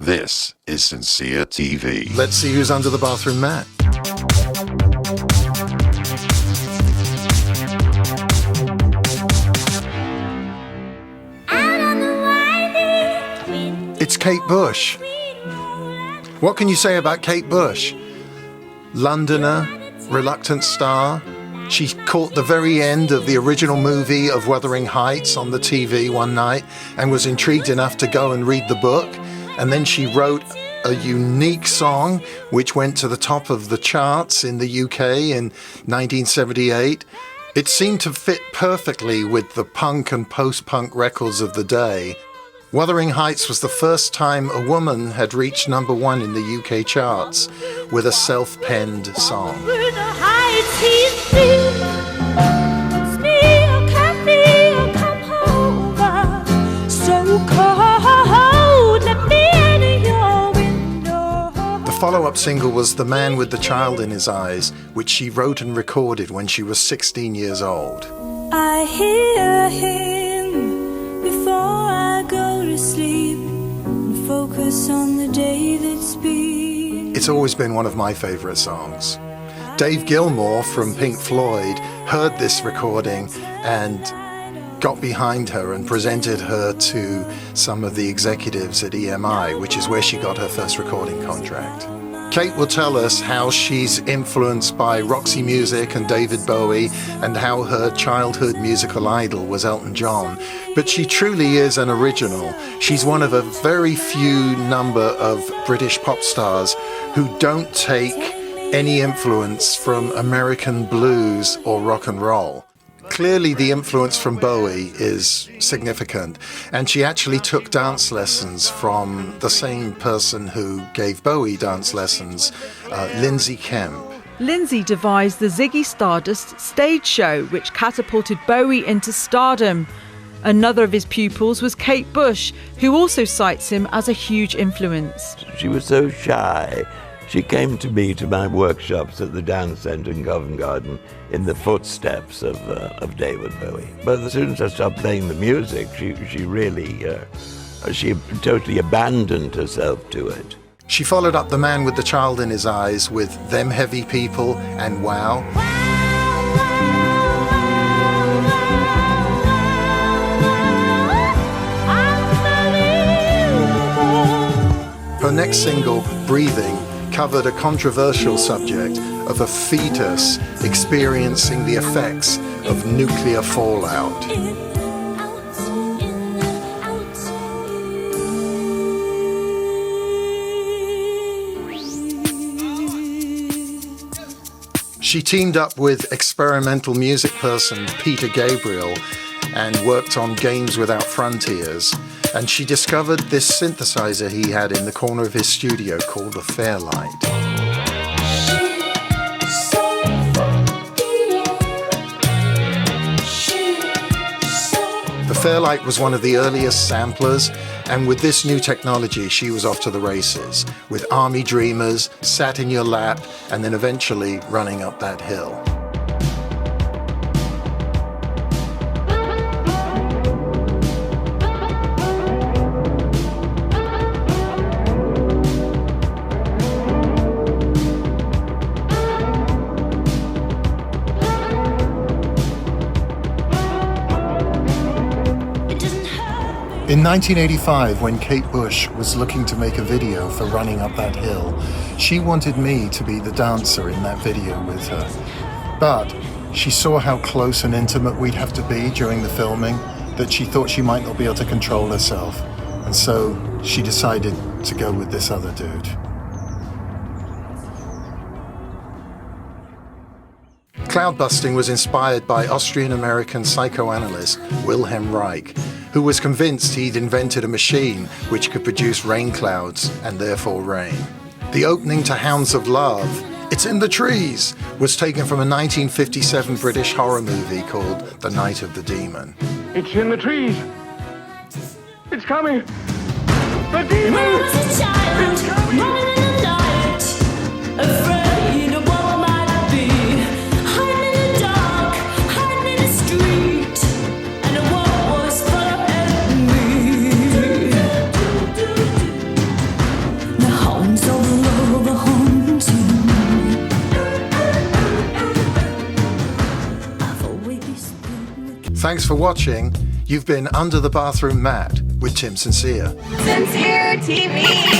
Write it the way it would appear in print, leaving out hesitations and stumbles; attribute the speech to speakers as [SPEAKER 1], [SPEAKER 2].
[SPEAKER 1] This is Sincere TV.
[SPEAKER 2] Let's see who's under the bathroom mat. It's Kate Bush. What can you say about Kate Bush? Londoner, reluctant star. She caught the very end of the original movie of Wuthering Heights on the TV one night and was intrigued enough to go and read the book. And then she wrote a unique song which went to the top of the charts in the UK in 1978. It seemed to fit perfectly with the punk and post-punk records of the day. Wuthering Heights was the first time a woman had reached number one in the UK charts with a self-penned song. The follow-up single was The Man with the Child in His Eyes, which she wrote and recorded when she was 16 years old.
[SPEAKER 3] I hear him before I go to sleep and focus on the day that's been.
[SPEAKER 2] It's always been one of my favourite songs. Dave Gilmour from Pink Floyd heard this recording and got behind her and presented her to some of the executives at EMI, which is where she got her first recording contract. Kate will tell us how she's influenced by Roxy Music and David Bowie and how her childhood musical idol was Elton John. But she truly is an original. She's one of a very few number of British pop stars who don't take any influence from American blues or rock and roll. Clearly the influence from Bowie is significant, and she actually took dance lessons from the same person who gave Bowie dance lessons, Lindsay Kemp.
[SPEAKER 4] Lindsay devised the Ziggy Stardust stage show, which catapulted Bowie into stardom. Another of his pupils was Kate Bush, who also cites him as a huge influence.
[SPEAKER 5] She was so shy. She came to me to my workshops at the Dance Centre in Covent Garden in the footsteps of David Bowie. But as soon as I stopped playing the music, she totally abandoned herself to it.
[SPEAKER 2] She followed up The Man with the Child in His Eyes with Them Heavy People and Wow. Her next single, Breathing, covered a controversial subject of a fetus experiencing the effects of nuclear fallout. She teamed up with experimental music person Peter Gabriel and worked on Games Without Frontiers. And she discovered this synthesizer he had in the corner of his studio called the Fairlight. The Fairlight was one of the earliest samplers, and with this new technology she was off to the races, with Army Dreamers, Sat in Your Lap, and then eventually Running Up That Hill. In 1985, when Kate Bush was looking to make a video for Running Up That Hill, she wanted me to be the dancer in that video with her. But she saw how close and intimate we'd have to be during the filming that she thought she might not be able to control herself. And so she decided to go with this other dude. Cloudbusting was inspired by Austrian-American psychoanalyst Wilhelm Reich, who was convinced he'd invented a machine which could produce rain clouds and therefore rain. The opening to Hounds of Love, It's in the Trees, was taken from a 1957 British horror movie called The Night of the Demon.
[SPEAKER 6] It's in the trees. It's coming. The demon!
[SPEAKER 3] When I was a child, running in the night, afraid of what might be, hiding in the dark, hiding in the street, and the world was full of enemy.
[SPEAKER 2] Thanks for watching. You've been Under the Bathroom Mat with Tim Sincere.
[SPEAKER 7] Sincere TV.